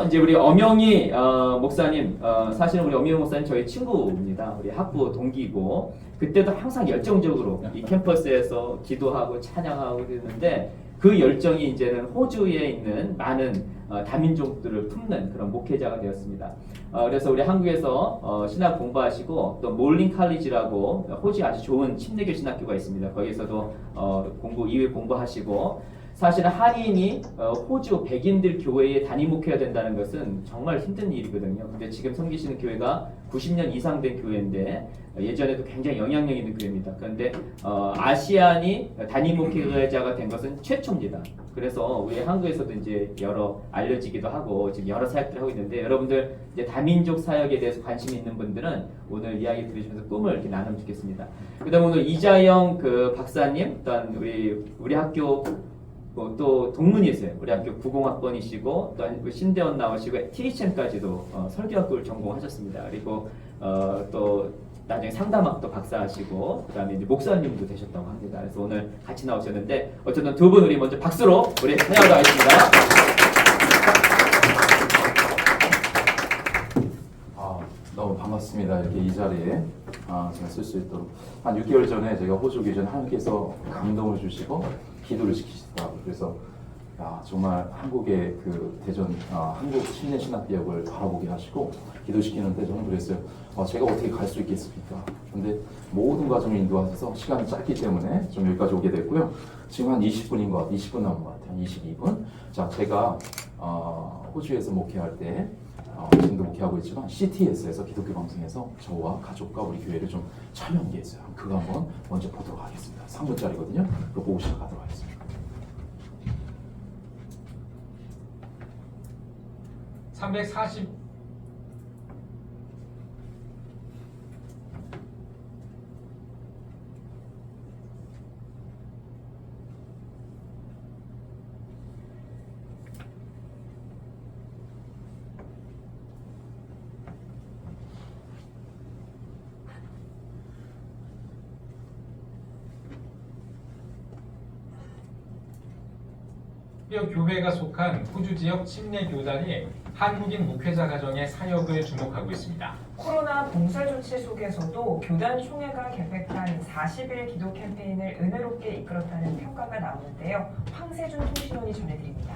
이제 우리 엄영희 목사님, 사실은 우리 엄영희 목사님 저희 친구입니다. 우리 학부 동기고 그때도 항상 열정적으로 이 캠퍼스에서 기도하고 찬양하고 그랬는데 그 열정이 이제는 호주에 있는 많은 다민족들을 품는 그런 목회자가 되었습니다. 그래서 우리 한국에서 신학 공부하시고 또 몰링 칼리지라고 호주에 아주 좋은 침례교 신학교가 있습니다. 거기서도 이후에 공부하시고 사실은 한인이 호주 백인들 교회에 담임 목회가 된다는 것은 정말 힘든 일이거든요. 근데 지금 섬기시는 교회가 90년 이상 된 교회인데 예전에도 굉장히 영향력 있는 교회입니다. 그런데 아시안이 담임 목회자가 된 것은 최초입니다. 그래서 우리 한국에서도 이제 여러 알려지기도 하고 지금 여러 사역들을 하고 있는데 여러분들 이제 다민족 사역에 대해서 관심이 있는 분들은 오늘 이야기 들으시면서 꿈을 이렇게 나누면 좋겠습니다. 그다음 오늘 이자영 박사님, 또한 우리 학교 또 동문이세요. 우리 학교 90학번이시고 또 신대원 나오시고 THM까지도 설교학부를 전공하셨습니다. 그리고 또 나중에 상담학도 박사하시고 그다음에 이제 목사님도 되셨다고 합니다. 그래서 오늘 같이 나오셨는데 어쨌든 두 분 우리 먼저 박수로 우리 환영하도록 하겠습니다. 너무 반갑습니다. 이렇게 이 자리에 제가 쓸 수 있도록 한 6개월 전에 제가 호주 오기 전에 하나님께서 감동을 주시고 기도를 시키시더라고요. 그래서 정말 한국의 그 대전 한국 침례 신학대역을 바라보게 하시고 기도시키는데 저는 그랬어요. 제가 어떻게 갈 수 있겠습니까? 근데 모든 과정을 인도하셔서 시간이 짧기 때문에 좀 여기까지 오게 됐고요. 지금 한 20분 남은 것 같아요. 22분. 자, 제가 호주에서 목회할 때 지금도 목회하고 있지만 CTS에서 기독교 방송에서 저와 가족과 우리 교회를 좀 촬영한 게 있어요. 그거 한번 먼저 보도록 하겠습니다. 3분짜리거든요. 그거 보고 시작하도록 하겠습니다. 340 교회가 속한 호주 지역 침례 교단이 한국인 목회자 가정의 사역을 주목하고 있습니다. 코로나 봉쇄 조치 속에서도 교단 총회가 계획한 40일 기도 캠페인을 은혜롭게 이끌었다는 평가가 나오는데요. 황세준 통신원이 전해드립니다.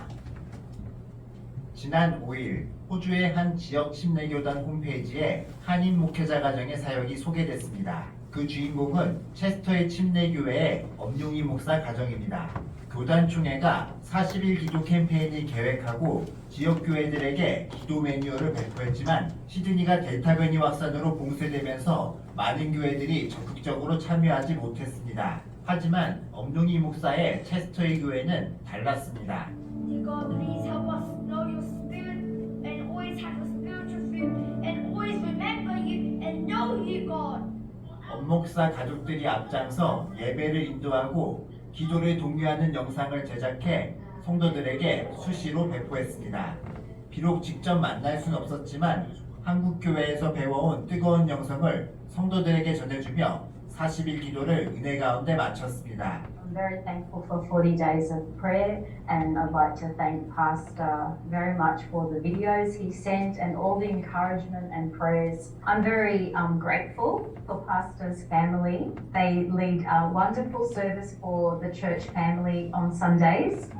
지난 5일 호주의 한 지역 침례교단 홈페이지에 한인 목회자 가정의 사역이 소개됐습니다. 그 주인공은 체스터의 침례교회의 엄용희 목사 가정입니다. 교단 총회가 40일 기도 캠페인을 계획하고 지역 교회들에게 기도 매뉴얼을 배포했지만 시드니가 델타 변이 확산으로 봉쇄되면서 많은 교회들이 적극적으로 참여하지 못했습니다. 하지만 엄용희 목사의 체스터의 교회는 달랐습니다. God, please help us know your spirit and always have a spiritual food and always remember you and know you, God. 엄 목사 가족들이 앞장서 예배를 인도하고 기도를 독려하는 영상을 제작해 성도들에게 수시로 배포했습니다. 비록 직접 만날 순 없었지만 한국 교회에서 배워온 뜨거운 영성을 성도들에게 전해주며 40일 기도를 은혜 가운데 마쳤습니다. I'm very thankful for 40 days of prayer, and I'd like to thank Pastor very much for the videos he sent and all the encouragement and prayers. I'm very grateful for Pastor's family. They lead a wonderful service for the church family on Sundays.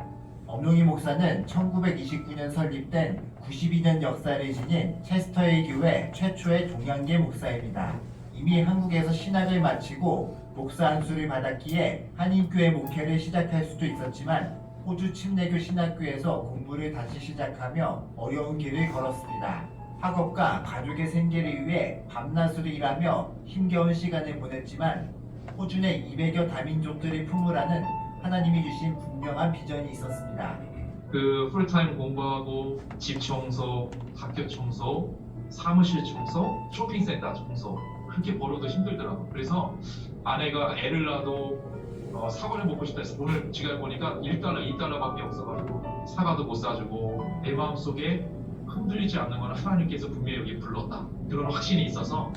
엄용희 목사는 1929년 설립된 92년 역사를 지닌 체스터의 교회 최초의 동양계 목사입니다. 이미 한국에서 신학을 마치고 목사 안수를 받았기에 한인교회 목회를 시작할 수도 있었지만 호주 침례교 신학교에서 공부를 다시 시작하며 어려운 길을 걸었습니다. 학업과 가족의 생계를 위해 밤낮으로 일하며 힘겨운 시간을 보냈지만 호주 내 200여 다민족들을 품으라는 하나님이 주신 분명한 비전이 있었습니다. 그 풀타임 공부하고 집 청소, 학교 청소, 사무실 청소, 쇼핑센터 청소 그렇게 벌어도 힘들더라고. 그래서 아내가 애를 낳아도 사과를 먹고 싶다 해서 오늘 지금 보니까 1달러, 2달러밖에 없어가지고 사과도 못 사주고 내 마음속에 흔들리지 않는 건 하나님께서 분명히 여기 불렀다. 그런 확신이 있어서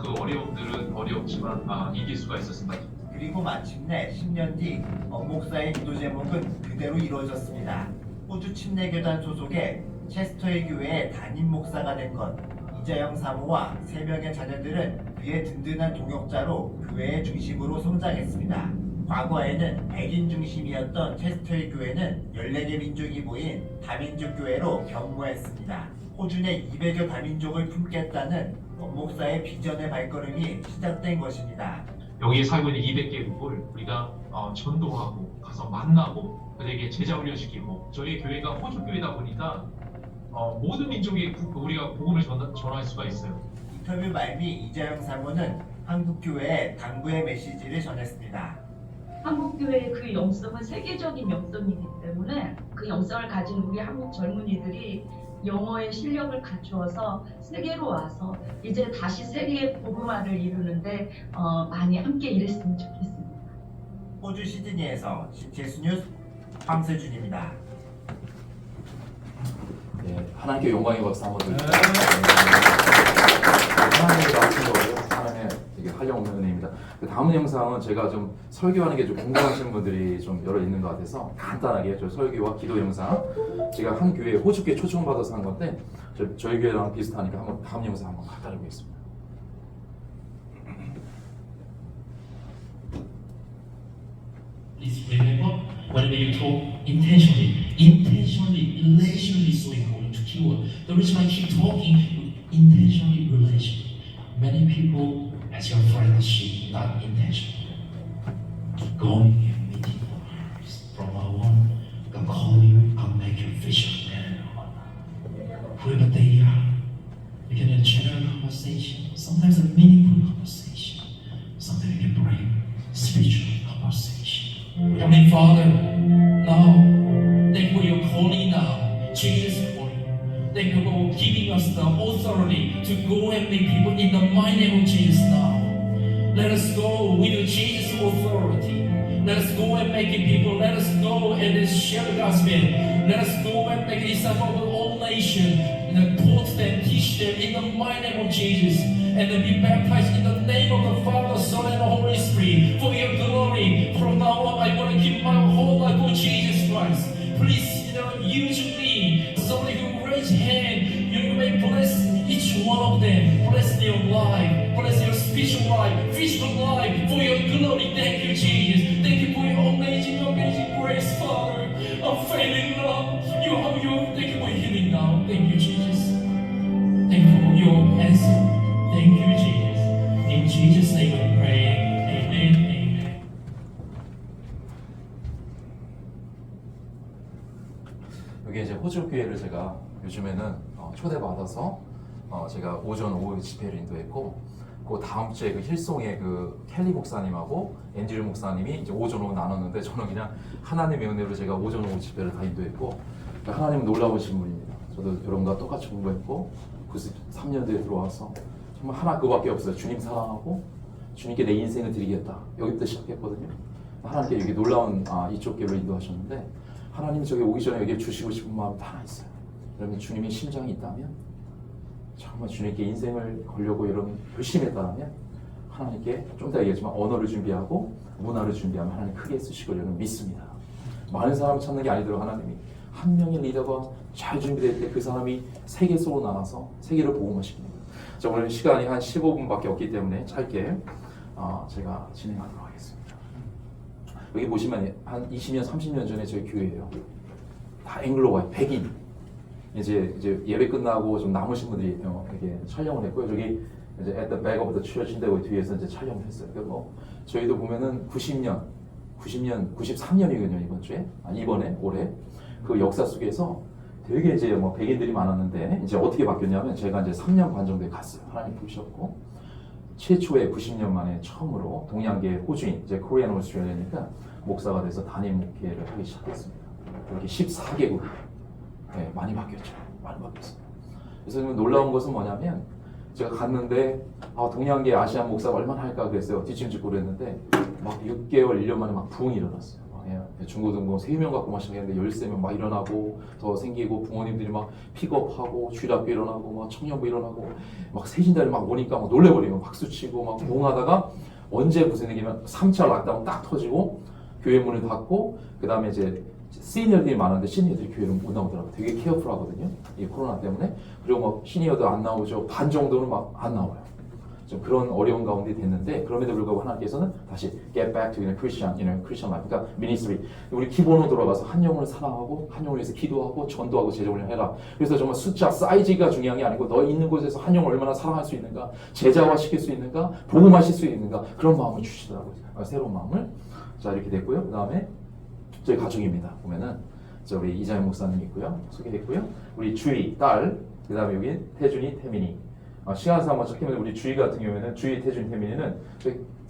그 어려움들은 어렵지만 이길 수가 있었습니다. 그리고 마침내 10년 뒤 엄 목사의 기도 제목은 그대로 이루어졌습니다. 호주 침례교단 소속의 체스터의 교회의 담임 목사가 된 것. 이자영 사모와 3명의 자녀들은 그의 든든한 동역자로 교회의 중심으로 성장했습니다. 과거에는 백인 중심이었던 체스터의 교회는 14개 민족이 모인 다민족 교회로 변모했습니다. 호주 내 200여 다민족을 품겠다는 원 목사의 비전의 발걸음이 시작된 것입니다. 여기에 살고 있는 200개국을 우리가 전도하고 가서 만나고 그들에게 제자 훈련시키고 저희 교회가 호주 교회다 보니까 모든 민족에 우리가 복음을 전할 수가 있어요. 인터뷰 말미 이자영 사모는 한국 교회에 당부의 메시지를 전했습니다. 한국교회의 그 영성은 세계적인 영성이기 때문에 그 영성을 가진 우리 한국 젊은이들이 영어의 실력을 갖추어서 세계로 와서 이제 다시 세계의 복음화를 이루는데 많이 함께 일했으면 좋겠습니다. 호주 시드니에서 CTS 뉴스 황세준입니다. 네, 하나님께 영광의 박수 한번 드립니다. 하나님의 나오신 거예요. 하나님의 되게 한량없는 은혜입니다. 다음 영상은 제가 좀 설교하는 게 좀 궁금하신 분들이 좀 여러 있는 것 같아서 간단하게 저 설교와 기도 영상 제가 한 교회 호주교회 초청받아서 한 건데 저희 교회랑 비슷하니까 한번 다음 영상 한번 간단히 보겠습니다. Please remember, whenever you talk intentionally, relationally is so important to keyword. The reason I keep talking, intentionally, relation. Many people has your friendship, not intentional. Going and meeting for hearts. From now on, God call you, God make you fisherman. Whoever they are, you can have a general conversation, sometimes a meaningful conversation, sometimes you can bring spiritual conversation. Heavenly Father, now, thank you for your calling now, Jesus calling. Thank you for giving us the authority to go and make people in the mighty name of Jesus now. Let us go with Jesus' authority. Let us go and make people. Let us go and share the gospel. Let us go and make disciples of all nations. And taught them, teach them in the mighty name of Jesus. And then be baptized in the name of the Father, Son, and the Holy Spirit. For your glory. From now on, I want to give my whole life for Jesus Christ. Please, use me. Somebody who raise hand, you may bless each one of them. Bless their life. Bless their spiritual life, physical life. For your glory. Thank you, Jesus. Thank you for your amazing grace, Father. I'm failing now. Thank you for healing now. Thank you, Jesus. Thank you for your answer. Thank you, Jesus. In Jesus' name we pray. Amen. Amen. 여기 이제 호주 교회를 제가 요즘에는 초대받아서 제가 오전 오후 집회를 인도했고 그 다음 주에 그 힐송의 그 켈리 목사님하고 앤드류 목사님이 이제 오전 오후 나눴는데 저는 그냥 하나님의 은혜로 제가 오전 오후 집회를 다 인도했고 하나님은 놀라우신 분입니다. 저도 여러분과 똑같이 공부했고 93년도에 들어와서 정말 하나 그거밖에 없어요. 주님 사랑하고 주님께 내 인생을 드리겠다. 여기부터 시작했거든요. 하나님께 여기 놀라운 이쪽 길로 인도하셨는데 하나님이 저기 오기 전에 여기에 주시고 싶은 마음이 다 하나 있어요. 여러분 주님의 심장이 있다면 정말 주님께 인생을 걸려고 여러분 열심히 했다면 하나님께 좀 이따 얘기했지만 언어를 준비하고 문화를 준비하면 하나님 크게 쓰시고 저는 믿습니다. 많은 사람 찾는 게 아니더라도 하나님이 한 명의 리더가 잘 준비될 때 그 사람이 세계 속으로 나가서 세계를 복음화시키는 거예요. 자, 오늘 시간이 한 15분밖에 없기 때문에 짧게 제가 진행하도록 하겠습니다. 여기 보시면 한 20년, 30년 전에 저희 교회예요. 다 앵글로와요. 백인. 이제 예배 끝나고 좀 남으신 분들이 이렇게 촬영을 했고요. 저기 이제 at the back of the church인데 그 뒤에서 이제 촬영을 했어요. 그래서 저희도 보면은 93년이거든요 이번 주에 이번에 올해 그 역사 속에서 되게 이제 뭐 백인들이 많았는데 이제 어떻게 바뀌었냐면 제가 이제 3년 반 정도에 갔어요. 하나님 부르셨고 최초에 90년 만에 처음으로 동양계 호주인 이제 코리안 오스트레일리아니까 목사가 돼서 단임 목회를 하기 시작했습니다. 이렇게 14개국 네, 많이 바뀌었죠. 많이 바뀌었습니다. 그래서 놀라운 것은 뭐냐면 제가 갔는데 동양계 아시안 목사가 얼마나 할까 그랬어요. 뒷짐짓고 그랬는데 막 6개월, 1년 만에 막 부흥이 일어났어요. 중고등부 3명 갖고 막 시작했는데 13명 막 일어나고 더 생기고 부모님들이 막 픽업하고 주일학교 일어나고 막 청년부 일어나고 막 세신달이 막 오니까 막 놀래버리고 박수치고 막 부흥하다가 언제 무슨 얘기면 3차 락다운 딱 터지고 교회 문을 닫고 그 다음에 이제 시니어들이 많은데 시니어들이 교회를 못 나오더라고요. 되게 케어풀하거든요. 이 코로나 때문에. 그리고 뭐 시니어도 안 나오죠. 반 정도는 막 안 나와요. 좀 그런 어려운 가운데 됐는데 그럼에도 불구하고 하나님께서는 다시 get back to Christian, Christian life. 그러니까 ministry. 우리 기본으로 돌아가서 한 영혼을 사랑하고 한 영혼을 위해서 기도하고 전도하고 제자훈련 해라. 그래서 정말 숫자 사이즈가 중요한 게 아니고 너 있는 곳에서 한 영혼을 얼마나 사랑할 수 있는가, 제자화 시킬 수 있는가, 복음화시킬 수 있는가 그런 마음을 주시더라고요. 새로운 마음을. 자 이렇게 됐고요. 그 다음에 저희 가족입니다. 보면은 저 우리 이자영 목사님 있고요. 소개했고요. 우리 주희 딸. 그 다음에 여기 태준이, 태민이. 시간상 한번 찾기면 우리 주희 같은 경우에는 주희, 태준, 태민이는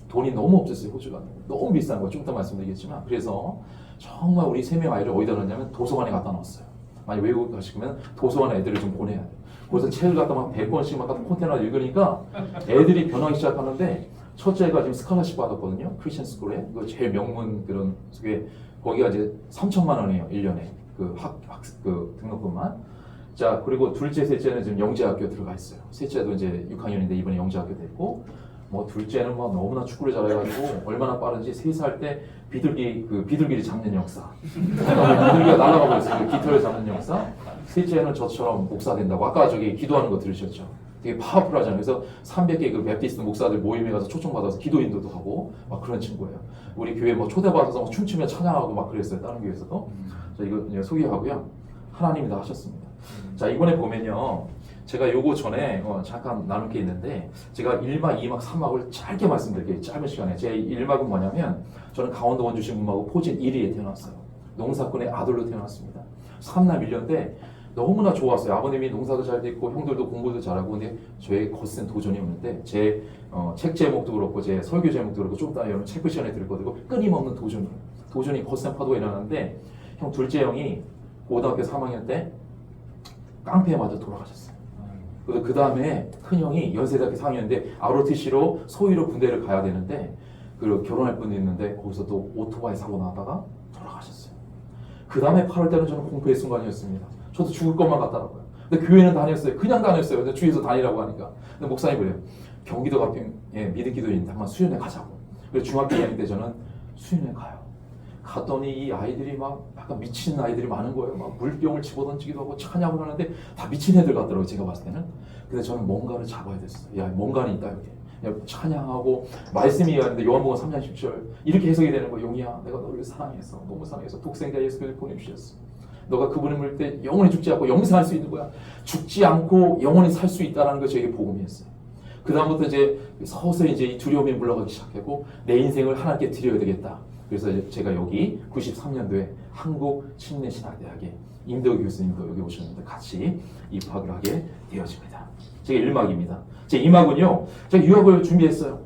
돈이 너무 없었어요. 호주가 너무 비싼 거 좀 이따 말씀드리겠지만 그래서 정말 우리 3명 아이를 어디다 넣냐면 도서관에 갖다 넣었어요. 만약 외국 가시면 도서관에 애들을 좀 보내야 돼요. 그래서 책을 갖다 막 100권씩 막 콘테이너 읽으니까 애들이 변하기 시작하는데 첫째가 지금 스칼라십 받았거든요. 크리스천 스쿨에 그 제일 명문 그런 속에 거기가 이제 3천만 원이에요. 1년에 그 등록금만. 자 그리고 둘째, 셋째는 지금 영재학교 들어가 있어요. 셋째도 이제 6학년인데 이번에 영재학교 됐고 뭐 둘째는 뭐 너무나 축구를 잘해가지고 얼마나 빠른지 3살 때 비둘기를 잡는 역사. 비둘기가 날아가고 있어요. 깃털을 잡는 역사. 셋째는 저처럼 목사 된다고. 아까 저기 기도하는 거 들으셨죠? 되게 파워풀하잖아요. 그래서 300개 그 베프티스트 목사들 모임에 가서 초청받아서 기도 인도도 하고 막 그런 친구예요. 우리 교회 뭐 초대받아서 막 춤추며 찬양하고 막 그랬어요. 다른 교회에서도. 자 이거 소개하고요. 하나님이 다 하셨습니다. 자 이번에 보면요. 제가 요거 전에 잠깐 나눌 게 있는데 제가 1막, 2막, 3막을 짧게 말씀드릴게요. 짧은 시간에. 제 1막은 뭐냐면 저는 강원도 원주 신분하고 포진 1위에 태어났어요. 농사꾼의 아들로 태어났습니다. 3남 1년대 너무나 좋았어요. 아버님이 농사도 잘 됐고 형들도 공부도 잘하고 근데 저에게 거센 도전이 오는데 제 책 제목도 그렇고 제 설교 제목도 그렇고 좀 이따 여러분 체크 시간에 들을 거고 끊임없는 도전이 거센 파도가 일어나는데 형 둘째 형이 고등학교 3학년 때 깡패에 맞아 돌아가셨어요. 그래서 그 다음에 큰 형이 연세대학교 4학년인데 ROTC로 소위로 군대를 가야 되는데 그리고 결혼할 분이 있는데 거기서 또 오토바이 사고 나다가 돌아가셨어요. 그 다음에 8월 때는 저는 공포의 순간이었습니다. 저도 죽을 것만 같더라고요. 근데 교회는 다녔어요. 그냥 다녔어요. 근데 주위에서 다니라고 하니까. 근데 목사님 그래요. 경기도 가평에 믿음 기도인 한번 수련회 가자고. 그래서 중학교 2학년 때 저는 수련회 가요. 갔더니 이 아이들이 막 약간 미친 아이들이 많은 거예요. 막 물병을 집어던지기도 하고 찬양을 하는데 다 미친 애들 같더라고요. 제가 봤을 때는. 근데 저는 뭔가를 잡아야 됐어요. 야, 뭔가는 있다 여기. 찬양하고 말씀이 하는데 요한복음 3장 10절 이렇게 해석이 되는 거예요. 용이야, 내가 너를 사랑해서 너무 사랑해서 독생자 예수 그리스도를 보내주셨어. 너가 그분을 물 때 영원히 죽지 않고 영생할 수 있는 거야. 죽지 않고 영원히 살 수 있다는 걸 저에게 복음이었어요. 그 다음부터 이제 서서히 이제 이 두려움이 물러가기 시작했고 내 인생을 하나님께 드려야 되겠다. 그래서 제가 여기 93년도에 한국침례신학대학에 임덕희 교수님도 여기 오셨는데 같이 입학을 하게 되어집니다. 제가 1막입니다. 제 2막은요. 제가 유학을 준비했어요.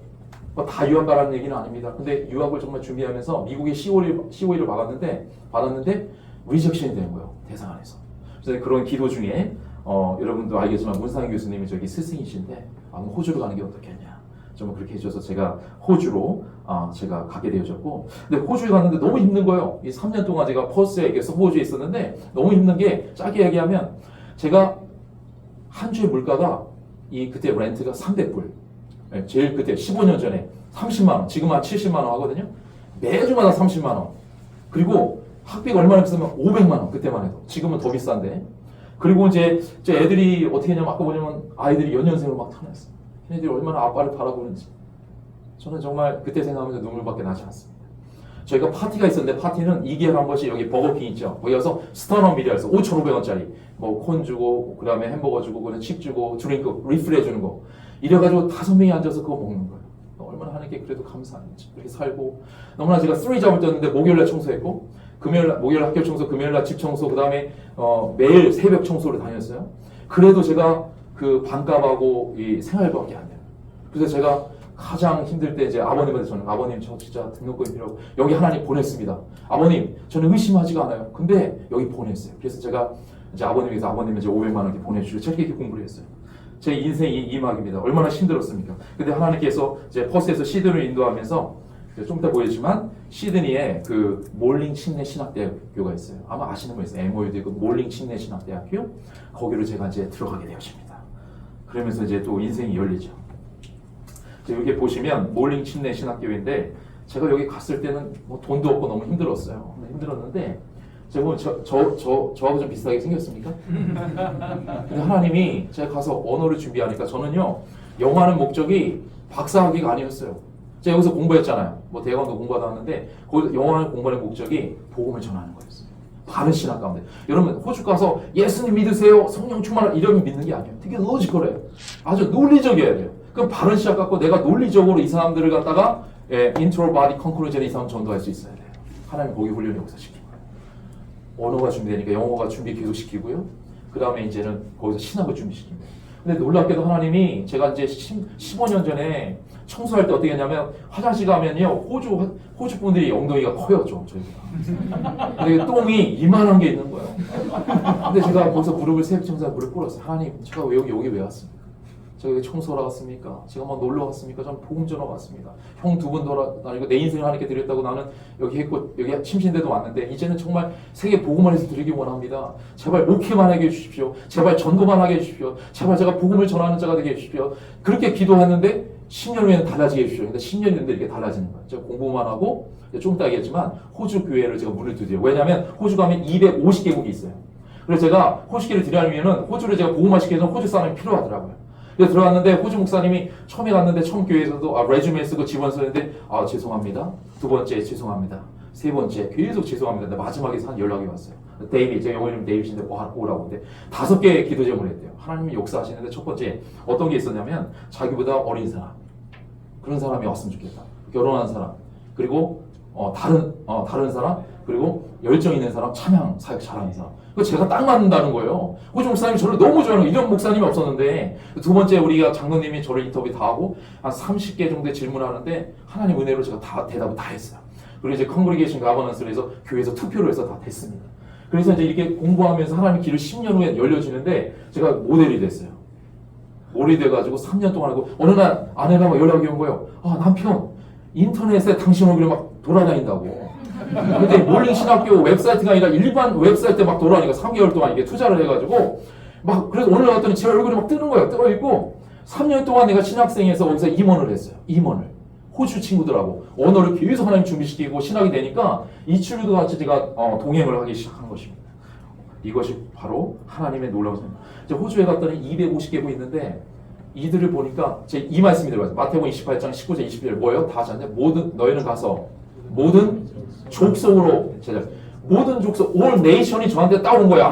다 유학 가라는 얘기는 아닙니다. 근데 유학을 정말 준비하면서 미국의 COE를 받았는데 리젝션이 되는 거예요. 대상 안에서. 그래서 그런 기도 중에 여러분도 알겠지만 문상희 교수님이 저기 스승이신데 호주로 가는 게 어떻겠냐. 좀 그렇게 해줘서 제가 호주로 제가 가게 되어졌고 근데 호주에 갔는데 너무 힘든 거예요. 이 3년 동안 제가 퍼스에 호주에 있었는데 너무 힘든 게 짧게 얘기하면 제가 한 주의 물가가 그때 렌트가 300불 제일 그때 15년 전에 30만 원 지금 한 70만 원 하거든요. 매주마다 30만 원 그리고 학비가 얼마나 비싸면 500만 원 그때만 해도 지금은 더 비싼데 그리고 이제 애들이 어떻게 했냐면 아까 보냐면 아이들이 연년생으로 막 태어났어요. 걔네들이 얼마나 아빠를 바라보는지 저는 정말 그때 생각하면서 눈물밖에 나지 않습니다. 저희가 파티가 있었는데 파티는 2개월 한 번씩 여기 버거킹 있죠. 거기 가서 스타너 미리얼에서 5,500원짜리 뭐 콘 주고 그 다음에 햄버거 주고 그다음에 칩 주고 드링크 리필 해주는 거 이래가지고 5명이 앉아서 그거 먹는 거예요. 얼마나 하나님께 그래도 감사한지 그렇게 살고 너무나 제가 3잡을 떴는데 목요일날 청소했고 목요일 학교 청소 금요일날 집 청소 그 다음에 매일 새벽 청소를 다녔어요. 그래도 제가 그 반값하고 이 생활비밖에 안 돼요. 그래서 제가 가장 힘들 때 이제 아버님한테 저는 아버님 저 진짜 등록금이 필요하고 여기 하나님 보냈습니다. 아버님 저는 의심하지가 않아요. 근데 여기 보냈어요. 그래서 제가 이제 아버님에서 아버님 이제 500만 원 이렇게 보내주시고 제가 이렇게 공부를 했어요. 제 인생이 2막입니다. 얼마나 힘들었습니까? 근데 하나님께서 이제 퍼스에서 시드니를 인도하면서 좀 이따 보이지만 시드니에 그 몰링 침례 신학대학교가 있어요. 아마 아시는 분 있어요. MOU도 있고 몰링 침례 신학대학교 거기로 제가 이제 들어가게 되었습니다. 그러면서 이제 또 인생이 열리죠. 여기 보시면 몰링 침례 신학교인데 제가 여기 갔을 때는 뭐 돈도 없고 너무 힘들었어요. 힘들었는데 제가 보면 저하고 좀 비슷하게 생겼습니까? 근데 하나님이 제가 가서 언어를 준비하니까 저는요, 영어하는 목적이 박사학위가 아니었어요. 제가 여기서 공부했잖아요. 뭐 대학원도 공부하다 왔는데 거기서 영어하는 공부하는 목적이 복음을 전하는 거였어요. 바른 신학 가운데. 여러분 호주 가서 예수님 믿으세요, 성령 충만하라 이러면 믿는 게 아니에요. 되게 로지컬해요. 아주 논리적이어야 돼요. 그럼 바른 신학 갖고 내가 논리적으로 이 사람들을 갖다가 인트로 바디 컨클루전에 이 사람 전도할 수 있어야 돼요. 하나님 거기 훈련이 역사시키고 언어가 준비되니까 영어가 준비 계속 시키고요. 그 다음에 이제는 거기서 신학을 준비시킵니다. 근데 놀랍게도 하나님이 제가 이제 15년 전에 청소할 때 어떻게 했냐면 화장실 가면요 호주 분들이 엉덩이가 커요 좀 저희가. 근데 똥이 이만한 게 있는 거예요. 근데 제가 거기서 무릎을 새벽청소에 무릎 꿇었어요. 하나님 제가 왜 여기 왜 왔습니까? 제가 여기 청소하러 왔습니까? 제가 막 놀러 왔습니까? 저는 복음 전하러 왔습니다. 형 2분 돌아다니고 내 인생을 하나님께 드렸다고 나는 여기 했고 여기 침신대도 왔는데 이제는 정말 세계 복음을 해서 드리기 원합니다. 제발 목회만 하게 해주십시오. 제발 전도만 하게 해주십시오. 제발 제가 복음을 전하는 자가 되게 해주십시오. 그렇게 기도했는데 10년 후에는 달라지게 해주십시오. 근데 10년이 됐는데 이렇게 달라지는 거예요. 제가 공부만 하고 좀 이따 얘기했지만 호주 교회를 제가 문을 두드려요. 왜냐하면 호주 가면 250개국이 있어요. 그래서 제가 호주교를 드리려면 호주를 제가 복음화 시키기 위해서 호주 사람이 필요하더라고요. 그래서 들어갔는데 호주 목사님이 처음에 갔는데 처음 교회에서도 레주메 쓰고 지원 쓰는데 죄송합니다. 2번째 죄송합니다. 3번째 계속 죄송합니다. 근데 마지막에 한 연락이 왔어요. 데이빗, 제가 영어 이름 데이빗인데 오라고. 근데 5개의 기도 제목을 했대요. 하나님이 역사하시는데 첫 번째 어떤 게 있었냐면 자기보다 어린 사람, 그런 사람이 왔으면 좋겠다. 결혼한 사람, 그리고 다른 사람, 그리고 열정 있는 사람, 찬양 사역 잘하는 사람. 그 제가 딱 맞는다는 거예요. 호주 목사님이 저를 너무 좋아하는 거예요. 이런 목사님이 없었는데. 두 번째 우리가 장로님이 저를 인터뷰 다 하고 한 30개 정도의 질문하는데 하나님 은혜로 제가 다 대답을 다 했어요. 그리고 이제 컨그리게이션 가버넌스를 해서 교회에서 투표를 해서 다 됐습니다. 그래서 이제 이렇게 공부하면서 하나님 길을 10년 후에 열려지는데 제가 모델이 됐어요. 모델이 돼가지고 3년 동안 하고 어느 날 아내가 막 연락이 온 거예요. 남편 인터넷에 당신 얼굴이 막 돌아다닌다고. 근데 몰링 신학교 웹사이트가 아니라 일반 웹사이트에 막 돌아다니까 3개월 동안 이게 투자를 해가지고 막 그래서 오늘 갔더니 제 얼굴이 막 뜨는 거예요. 뜨어 있고 3년 동안 내가 신학생에서 거기서 임원을 했어요. 임원을. 호주 친구들하고 언어를 계속 하나님 준비시키고 신학이 되니까 이 친구도 같이 제가 동행을 하기 시작한 것입니다. 이것이 바로 하나님의 놀라운 선입니다. 이제 호주에 갔더니 250개국 있는데 이들을 보니까 제 이 말씀이 들어가요. 마태복음 28장 19절 20절 뭐예요? 다 하셨는데 모든 너희는 가서 모든 족속으로 제자 모든 족속 all nation이 저한테 따온 거예요.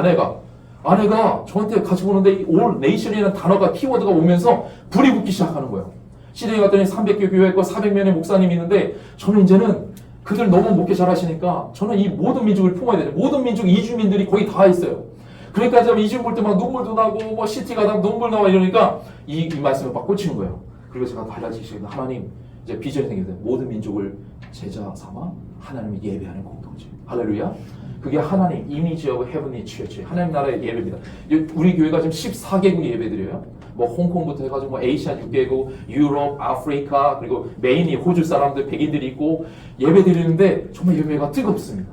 아내가 저한테 같이 보는데 이 all nation이라는 단어가 키워드가 오면서 불이 붙기 시작하는 거예요. 시내에 갔더니 300개 교회 있고 400명의 목사님이 있는데 저는 이제는 그들 너무 목회 잘하시니까 저는 이 모든 민족을 품어야 되죠. 모든 민족 이주민들이 거의 다 있어요. 그러니까 제가 이주 볼 때 막 눈물도 나고 뭐 시티 가다 눈물 나와 이러니까 이 말씀을 막 꽂히는 거예요. 그리고 제가 달라지기 시작해서 하나님 이제 비전이 생겼어요. 모든 민족을 제자 삼아 하나님을 예배하는 공동체. 할렐루야. 그게 하나님 이미지 오브 헤븐리 처치 하나님 나라의 예배입니다. 우리 교회가 지금 14개국이 예배드려요. 뭐 홍콩부터 해가지고 뭐 아시아 6개국, 유럽, 아프리카 그리고 메인이 호주 사람들 백인들이 있고 예배드리는데 정말 예배가 뜨겁습니다.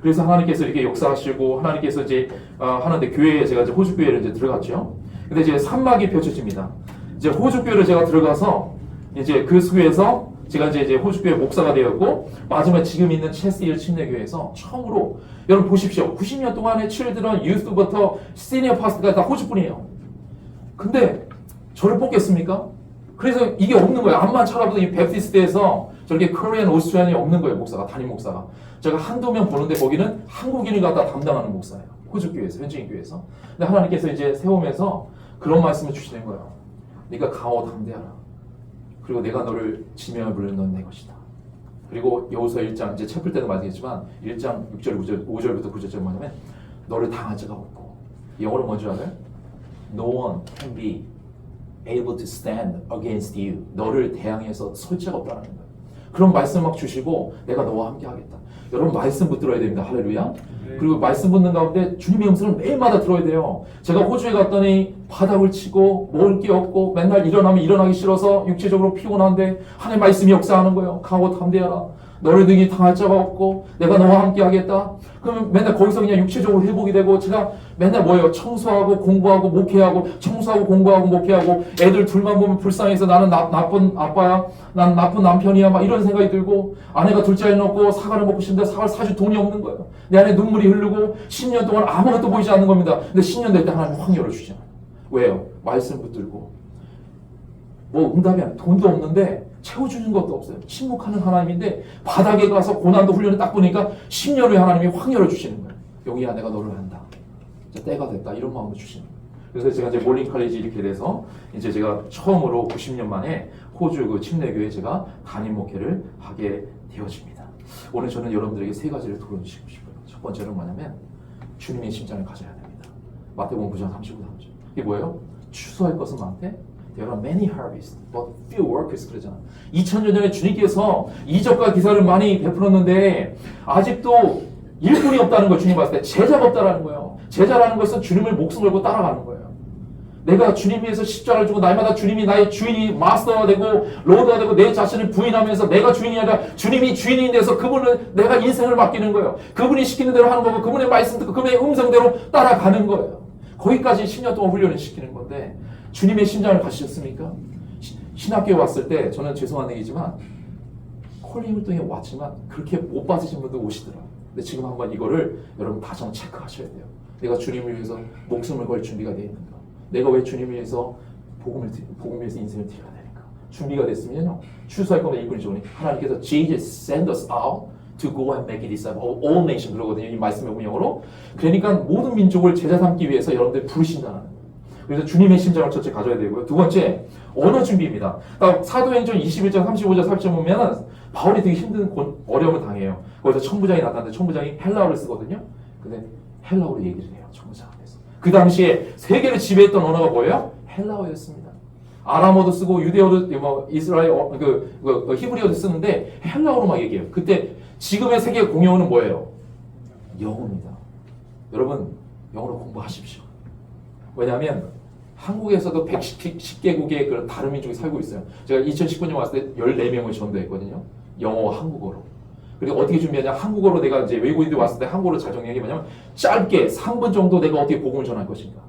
그래서 하나님께서 이렇게 역사하시고 하나님께서 이제 하는데 교회에 제가 이제 호주 교회를 이제 들어갔죠. 근데 이제 산막이 펼쳐집니다. 이제 호주 교회를 제가 들어가서 이제 그 수교에서 제가 이제 호주 교회 목사가 되었고 마지막에 지금 있는 체스힐 침례교회에서 처음으로 여러분 보십시오. 90년 동안의 칠드런 유스부터 시니어 파스터까지 다 호주 분이에요. 근데 저를 뽑겠습니까? 그래서 이게 없는 거예요. 암만 찾아봐도 이 베프티스트에서 저렇게 코리안 오스트리안이 없는 거예요. 목사가 담임 목사가. 제가 한두 명 보는데 거기는 한국인을 갖다 담당하는 목사예요. 호주 교회에서 현지인 교회에서. 근데 하나님께서 이제 세우면서 그런 말씀을 주시는 거예요. 네가 강하고 담대하라. 그리고 내가 너를 지명을 부르는 넌 내 것이다. 그리고 여호수아 1장 이제 챕플 때도 말했지만 1장 6절 5절부터 9절째 뭐냐면 너를 당할 자가 없고 영어로 뭔지 알아요? No one can be able to stand against you. 너를 대항해서 설 자가 없다는 거예요. 그런 말씀 막 주시고 내가 너와 함께 하겠다. 여러분 말씀 붙들어야 됩니다. 할렐루야. 그리고 말씀 붙는 가운데 주님의 음성을 매일마다 들어야 돼요. 제가 호주에 갔더니 바닥을 치고 먹을 게 없고 맨날 일어나면 일어나기 싫어서 육체적으로 피곤한데 하나님 말씀이 역사하는 거예요. 강하고 담대하라. 너를 등이 당할 자가 없고 내가 너와 함께 하겠다. 그러면 맨날 거기서 그냥 육체적으로 회복이 되고 제가 맨날 뭐예요? 청소하고 공부하고 목회하고 청소하고 공부하고 목회하고 애들 둘만 보면 불쌍해서 나는 나쁜 아빠야. 난 나쁜 남편이야. 막 이런 생각이 들고 아내가 둘째 아이 낳고 사과를 먹고 싶은데 사과를 사줄 돈이 없는 거예요. 내 안에 눈물이 흐르고 10년 동안 아무것도 보이지 않는 겁니다. 근데 10년 될 때 하나님 확 열어주잖아요. 왜요? 말씀 붙들고 뭐 응답이 안 돈도 없는데 채워주는 것도 없어요. 침묵하는 하나님인데 바닥에 가서 고난도 훈련을 딱 보니까 10년 후에 하나님이 확 열어주시는 거예요. 용이야 내가 너를 안다. 이제 때가 됐다. 이런 마음을 주시는 거예요. 그래서 제가 이제 몰링 칼리지 이렇게 돼서 이제 제가 처음으로 90년 만에 호주 그 침례교회 제가 담임 목회를 하게 되어집니다. 오늘 저는 여러분들에게 세 가지를 토론시키고 싶어요. 첫 번째는 뭐냐면 주님의 심장을 가져야 됩니다. 마태복음 9장 35절. 이게 뭐예요? 추수할 것은 많대. There are many harvests, but few workers 그러잖아. 2000년 전에 주님께서 이적과 기사를 많이 베풀었는데 아직도 일꾼이 없다는 걸 주님 봤을 때 제자가 없다라는 거예요. 제자라는 것은 주님을 목숨 걸고 따라가는 거예요. 내가 주님 위해서 십자가를 주고 날마다 주님이 나의 주인이 마스터가 되고 로드가 되고 내 자신을 부인하면서 내가 주인이 아니라 주님이 주인이 돼서 그분을 내가 인생을 맡기는 거예요. 그분이 시키는 대로 하는 거고 그분의 말씀 듣고 그분의 음성대로 따라가는 거예요. 거기까지 10년 동안 훈련을 시키는 건데 주님의 심장을 가지셨습니까? 신학교에 왔을 때 저는 죄송한 얘기지만 콜링 활동에 왔지만 그렇게 못 받으신 분도 오시더라고요. 근데 지금 한번 이거를 여러분 다시 한번 체크하셔야 돼요. 내가 주님을 위해서 목숨을 걸 준비가 되어 있는가? 내가 왜 주님을 위해서 복음을 위해서 인생을 드려야 되는가? 준비가 됐으면요. 추수할 거면 이분이 좋으니 하나님께서 Jesus send us out to go and make disciples of all nations 그러거든요. 이 말씀의 운영으로. 그러니까 모든 민족을 제자 삼기 위해서 여러분들 부르신다는 거예요. 그래서 주님의 심장을 첫째 가져야 되고요. 두 번째, 언어 준비입니다. 그러니까 사도행전 21장 35절 40절 보면은 바울이 되게 힘든 어려움을 당해요. 거기서 천부장이 나타났는데 천부장이 헬라어를 쓰거든요. 근데 헬라어로 얘기를 해요. 천부장 앞에서. 그 당시에 세계를 지배했던 언어가 뭐예요? 헬라어였습니다. 아람어도 쓰고 유대어도 뭐 이스라엘 히브리어도 쓰는데 헬라어로 막 얘기해요. 그때 지금의 세계 공용어는 뭐예요? 영어입니다. 여러분 영어로 공부하십시오. 왜냐하면 한국에서도 110개국의 그런 다른 민족이 살고 있어요. 제가 2019년 왔을 때 14명을 전도했거든요. 영어와 한국어로. 그리고 어떻게 준비하냐? 한국어로 내가 이제 외국인들이 왔을 때 한국어로 잘 정리한 게 뭐냐면 짧게 3분 정도 내가 어떻게 복음을 전할 것인가.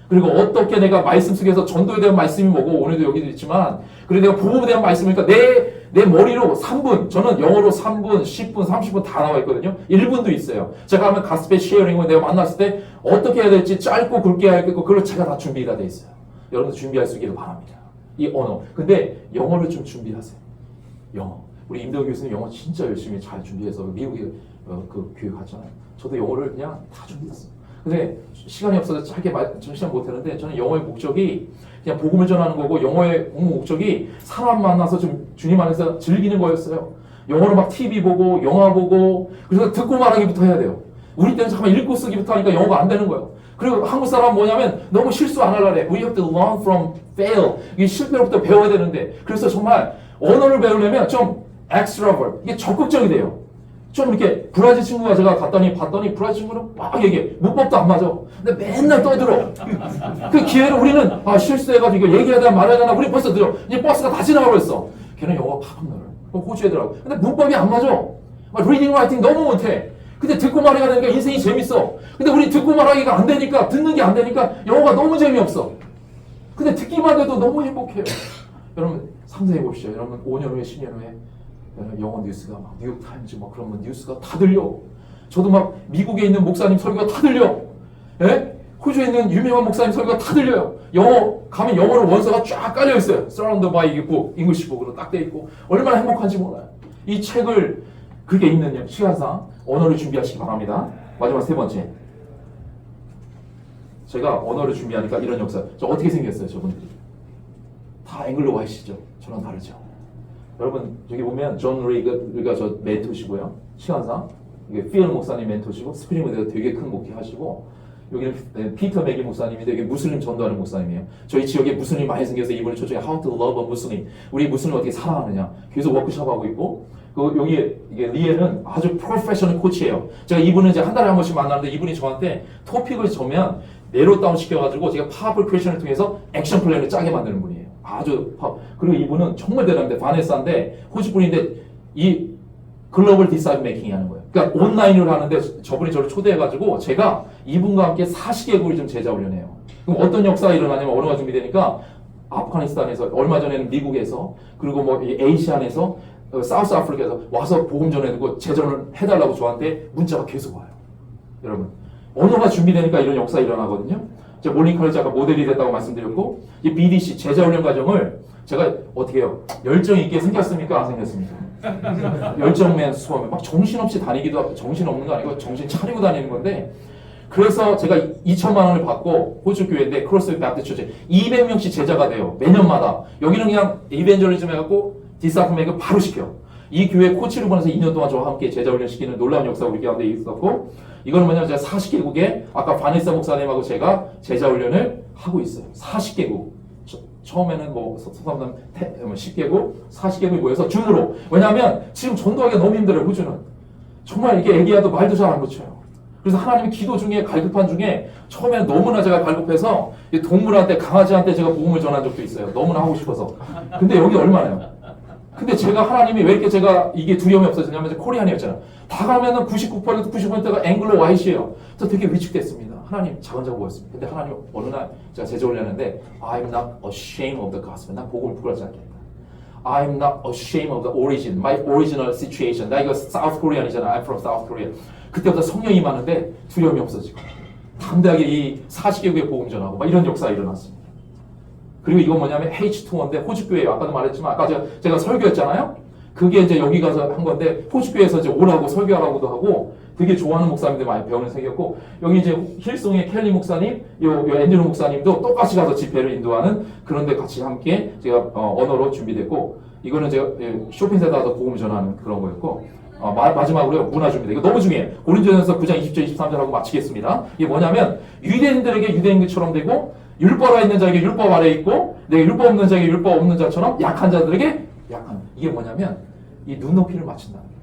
그리고 어떻게 내가 말씀 속에서 전도에 대한 말씀이 뭐고 오늘도 여기도 있지만 그리고 내가 복음에 대한 말씀이니까 내 머리로 3분 저는 영어로 3분, 10분, 30분 다 나와 있거든요. 1분도 있어요. 제가 하면 가스페 쉐어링을 내가 만났을 때 어떻게 해야 될지 짧고 굵게 해야 되고 그걸 제가 다 준비가 돼 있어요. 여러분도 준비할 수 있기를 바랍니다. 이 언어. 근데 영어를 좀 준비하세요. 영어. 우리 임대호 교수님 영어 진짜 열심히 잘 준비해서 미국에 그 교육 갔잖아요. 저도 영어를 그냥 다 준비했어요. 근데 시간이 없어서 짧게 시간 못했는데 저는 영어의 목적이 그냥 복음을 전하는 거고 영어의 목적이 사람 만나서 좀 주님 안에서 즐기는 거였어요. 영어로 막 TV 보고 영화 보고 그래서 듣고 말하기부터 해야 돼요. 우리 때는 잠깐만 읽고 쓰기부터 하니까 영어가 안 되는 거예요. 그리고 한국 사람은 뭐냐면 너무 실수 안 하려래. We have to learn from fail. 이게 실패로부터 배워야 되는데 그래서 정말 언어를 배우려면 좀 extrovert. 이게 적극적이 돼요. 좀 이렇게 브라질 친구가 제가 봤더니 브라질 친구는 막 얘기해. 문법도 안 맞아. 근데 맨날 떠들어. 그 기회를 우리는 실수해가지고 얘기해야 되나 말해야 되나 우리 벌써 들어. 이제 버스가 다 지나가고 있어. 걔는 영어 팍 늘어. 호주 애들하고. 근데 문법이 안 맞아. 막 리딩 라이팅 너무 못해. 근데 듣고 말하기가 되니까 인생이 재밌어. 근데 우리 듣고 말하기가 안 되니까 듣는 게 안 되니까 영어가 너무 재미없어. 근데 듣기만 해도 너무 행복해요. 여러분 상상해 보십시오. 여러분 5년 후에 10년 후에 영어 뉴스가 막 뉴욕타임즈 막 그런 뉴스가 다 들려. 저도 막 미국에 있는 목사님 설교가 다 들려. 예? 호주에 있는 유명한 목사님 설교가 다 들려요. 영어 가면 영어로 원서가 쫙 깔려 있어요. Surrounded by 이게 book, English book으로 딱 돼 있고 얼마나 행복한지 몰라요. 이 책을 그렇게 읽는 시간상 언어를 준비하시기 바랍니다. 마지막 세 번째. 제가 언어를 준비하니까 이런 역사. 저 어떻게 생겼어요, 저분들이? 다 앵글로 와이시죠? 저랑 다르죠. 여러분 여기 보면 존 레이가 저 멘토시고요. 시간상 이게 필 목사님 멘토시고 스프링무드가 되게 큰 목회하시고 여기는 피터 맥기 목사님인데 여기 무슬림 전도하는 목사님이에요. 저희 지역에 무슬림 많이 생겨서 이번에 초청에 How to Love a Muslim 우리 무슬림 어떻게 사랑하느냐 계속 워크숍 하고 있고 여기 이게 리에는 아주 프로페셔널 코치예요. 제가 이분은 이제 한 달에 한 번씩 만나는데 이분이 저한테 토픽을 정면 내로 다운 시켜가지고 제가 파워풀 크리스천을 통해서 액션 플랜을 짜게 만드는 분이에요. 아주 그리고 이분은 정말 대단합니다. 바네사인데 호주 분인데 이 글로벌 디사이드 메이킹이 하는 거예요. 그러니까 온라인으로 하는데 저분이 저를 초대해가지고 제가 이분과 함께 40개국을 좀 제자 훈련해요. 그럼 어떤 역사가 일어나냐면 언어가 준비되니까 아프가니스탄에서 얼마 전에는 미국에서 그리고 뭐 이 에이시안에서 사우스 아프리카에서 와서 복음 전해주고 제전을 해달라고 저한테 문자가 계속 와요. 여러분 언어가 준비되니까 이런 역사가 일어나거든요. 제가 몰링 컬리지 아까 모델이 됐다고 말씀드렸고 이 BDC 제자 훈련 과정을 제가 어떻게 해요? 열정 있게 생겼습니까? 안 생겼습니까? 열정맨 수업에 막 정신없이 다니기도 하고 정신없는 거 아니고 정신 차리고 다니는 건데 그래서 제가 2천만 원을 받고 호주 교회인데 크로스 바프티스 처치 200명씩 제자가 돼요. 매년마다. 여기는 그냥 이벤저리즘 해갖고 디사프메이크 바로 시켜. 이 교회 코치를 보내서 2년 동안 저와 함께 제자 훈련 시키는 놀라운 역사가 우리 가운데 있었고 이거는 뭐냐면 제가 40개국에 아까 바네사 목사님하고 제가 제자 훈련을 하고 있어요. 40개국. 처음에는 뭐 소삼단 10개국, 40개국이 모여서 줌으로. 왜냐하면 지금 전도하기가 너무 힘들어요. 호주는. 정말 이게 애기야도 말도 잘 안 고쳐요. 그래서 하나님의 기도 중에 갈급한 중에 처음에는 너무나 제가 갈급해서 동물한테 강아지한테 제가 복음을 전한 적도 있어요. 너무나 하고 싶어서. 근데 여기 얼마나요? 근데 제가 하나님이 왜 이렇게 제가 이게 두려움이 없어지냐면 제가 코리안이었잖아요. 다 가면은 99% 90%가 앵글로 와이시예요. 그래서 되게 위축됐습니다. 하나님 자원자고 보였습니다. 근데 하나님 어느 날 제가 제자 훈련했는데 I'm not ashamed of the gospel. 난 복음을 부끄러워하지 않겠다. I'm not ashamed of the origin, my original situation. 나 이거 South Korean이잖아. I'm from South Korea. 그때부터 성령이 임하는데 두려움이 없어지고 담대하게 이 40개국의 복음 전하고 막 이런 역사가 일어났습니다. 그리고 이건 뭐냐면 H2O인데 호주교회예요. 아까도 말했지만 아까 제가 설교했잖아요. 그게 이제 여기 가서 한 건데 호주교회에서 이제 오라고 설교하라고도 하고 되게 좋아하는 목사님들 많이 배우는 생겼고 여기 이제 힐송의 켈리 목사님, 요 앤드루 목사님도 똑같이 가서 집회를 인도하는 그런데 같이 함께 제가 언어로 준비됐고 이거는 제가 쇼핑센터 가서 복음을 전하는 그런 거였고 마지막으로 문화 준비돼. 이거 너무 중요해. 고린도전서 9장 20절 23절 하고 마치겠습니다. 이게 뭐냐면 유대인들에게 유대인처럼 되고 율법 아래 있는 자에게 율법 아래 있고 내가 율법 없는 자에게 율법 없는 자처럼 약한 자들에게 약한. 이게 뭐냐면 이 눈높이를 맞춘다는 거예요.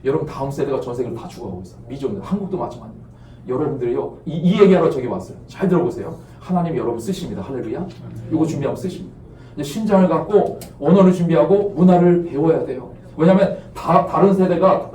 여러분 다음 세대가 전 세계를 다 죽어가고 있어요. 미존들 한국도 마찬가지입니다. 여러분들이요 이 얘기하러 저기 왔어요. 잘 들어보세요. 하나님 여러분 쓰십니다. 할렐루야. 이거 준비하면 쓰십니다. 이제 신장을 갖고 언어를 준비하고 문화를 배워야 돼요. 왜냐하면 다른 세대가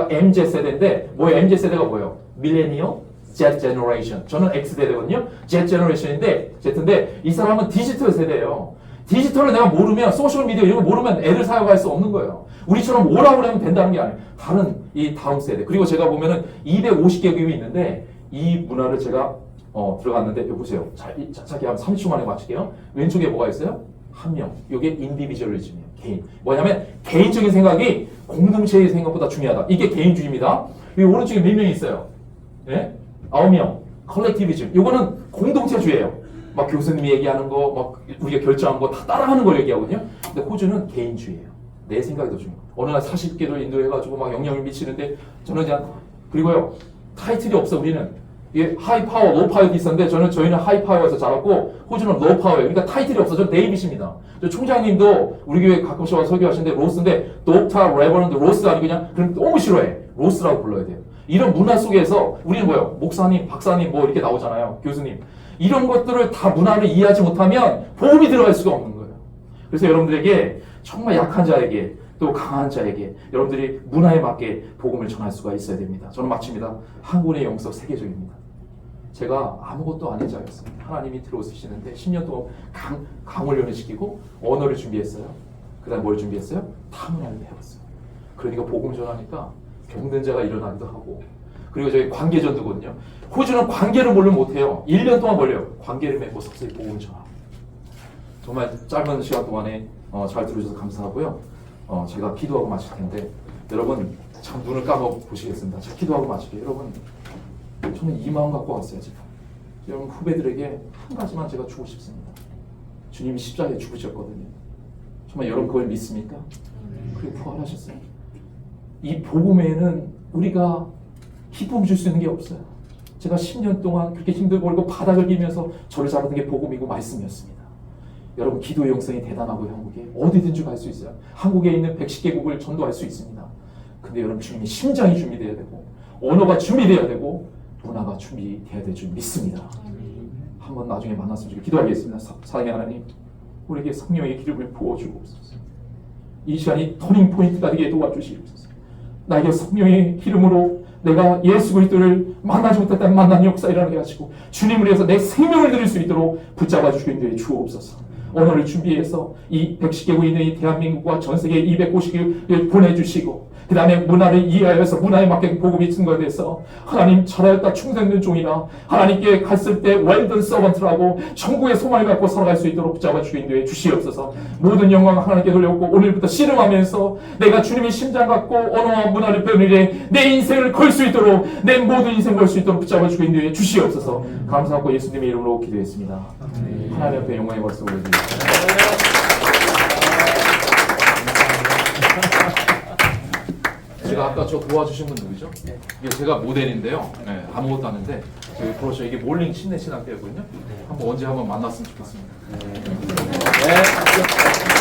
MZ 세대인데 뭐예요? MZ 세대가 뭐예요? 밀레니얼, Z 제너레이션. 저는 X 세대거든요. Z 제너레이션인데 Z인데 이 사람은 디지털 세대예요. 디지털을 내가 모르면 소셜 미디어 이런 거 모르면 애를 사용할 수 없는 거예요. 우리처럼 오라고 하면 된다는 게 아니에요. 다른 이 다음 세대. 그리고 제가 보면은 250개국이 있는데 이 문화를 제가 들어갔는데 여기 보세요. 자기 한 30초 만에 맞출게요. 왼쪽에 뭐가 있어요? 한 명. 이게 인디비주얼리즘이에요. 개인. 뭐냐면 개인적인 생각이 공동체의 생각보다 중요하다. 이게 개인주의입니다. 여기 오른쪽에 몇 명이 있어요? 예? 9명. 컬렉티비즘. 이거는 공동체주의예요. 막 교수님이 얘기하는 거, 막 우리가 결정한 거 다 따라하는 걸 얘기하거든요. 근데 호주는 개인주의예요. 내 생각이 더 중요해요. 어느 날 40개를 인도해가지고 막 영향을 미치는데 저는 그냥 그리고요 타이틀이 없어. 우리는 이게 하이 파워, 로우 파워도 있었는데 저희는 하이 파워에서 자랐고 호주는 로우 파워예요. 그러니까 타이틀이 없어. 저는 데이빗입니다. 저 총장님도 우리 교회 가끔씩 와서 설교하시는데 로스인데 독타, 레버런드, 로스 아니고 그냥 그럼 너무 싫어해. 로스라고 불러야 돼요. 이런 문화 속에서 우리는 뭐예요? 목사님, 박사님 뭐 이렇게 나오잖아요. 교수님. 이런 것들을 다 문화를 이해하지 못하면 복음이 들어갈 수가 없는 거예요. 그래서 여러분들에게 정말 약한 자에게 또 강한 자에게 여러분들이 문화에 맞게 복음을 전할 수가 있어야 됩니다. 저는 마칩니다. 한국의 영성 세계적입니다. 제가 아무것도 아닌 자였습니다. 하나님이 들어오시는데 10년 동안 강훈련을 시키고 언어를 준비했어요. 그 다음 뭘 준비했어요? 탐문을 배웠어요. 그러니까 복음 전하니까 병든 자가 일어나기도 하고 그리고 저희 관계전도거든요. 호주는 관계를 몰면 못해요. 1년 동안 걸려요. 관계를 맺고 서서히 복음을 전하고. 정말 짧은 시간 동안에 잘 들어주셔서 감사하고요. 제가 기도하고 마칠 텐데 여러분 참 눈을 감아 보시겠습니다. 제가 기도하고 마칠게요. 여러분 저는 이 마음 갖고 왔어요. 지금 여러분 후배들에게 한 가지만 제가 주고 싶습니다. 주님이 십자가에 죽으셨거든요. 정말 여러분 그걸 믿습니까? 그리고 부활하셨어요. 이 복음에는 우리가 기쁨 줄 수 있는 게 없어요. 제가 10년 동안 그렇게 힘들고 그리고 바닥을 기면서 저를 잡았던 게 복음이고 말씀이었습니다. 여러분 기도의 영성이 대단하고 한국에 어디든지 갈 수 있어요. 한국에 있는 110개국을 전도할 수 있습니다. 근데 여러분 주님이 심장이 준비돼야 되고 언어가 준비돼야 되고 문화가 준비돼야 될 줄 믿습니다. 한번 나중에 만났으면 좋겠습니다. 기도하겠습니다. 사랑의 하나님, 우리에게 성령의 기름을 부어주옵소서. 이 시간이 터닝 포인트가 되게 도와주시옵소서. 나에게 성령의 기름으로 내가 예수 그리스도를 만나지 못했다는 만난 역사 일어나게 하시고 주님을 위해서 내 생명을 드릴 수 있도록 붙잡아 주시기 위해 주옵소서. 오늘을 준비해서 이 110개국에 있는 이 대한민국과 전 세계 250개국을 보내주시고 그 다음에 문화를 이해하여서 문화에 맞게 복음이 증거돼서 하나님 잘하였다 충성된 종이나 하나님께 갔을 때 웰던 서번트라고 천국의 소망을 갖고 살아갈 수 있도록 붙잡아 주기 인도해 주시옵소서. 모든 영광 하나님께 돌려놓고 오늘부터 씨름하면서 내가 주님의 심장 갖고 언어와 문화를 배우는 일에 내 인생을 걸 수 있도록 내 모든 인생 걸 수 있도록 붙잡아 주기 인도해 주시옵소서. 감사하고 예수님의 이름으로 기도했습니다. 하나님 앞에 영광의 박수 올려드립니다. 제가 아까 저 도와주신 분 누구죠? 이게 제가 모델인데요. 네, 아무것도 안 했는데 저희 브로셔 이게 몰링 침례 신학교거든요. 한번 언제 한번 만났으면 좋겠습니다. 네.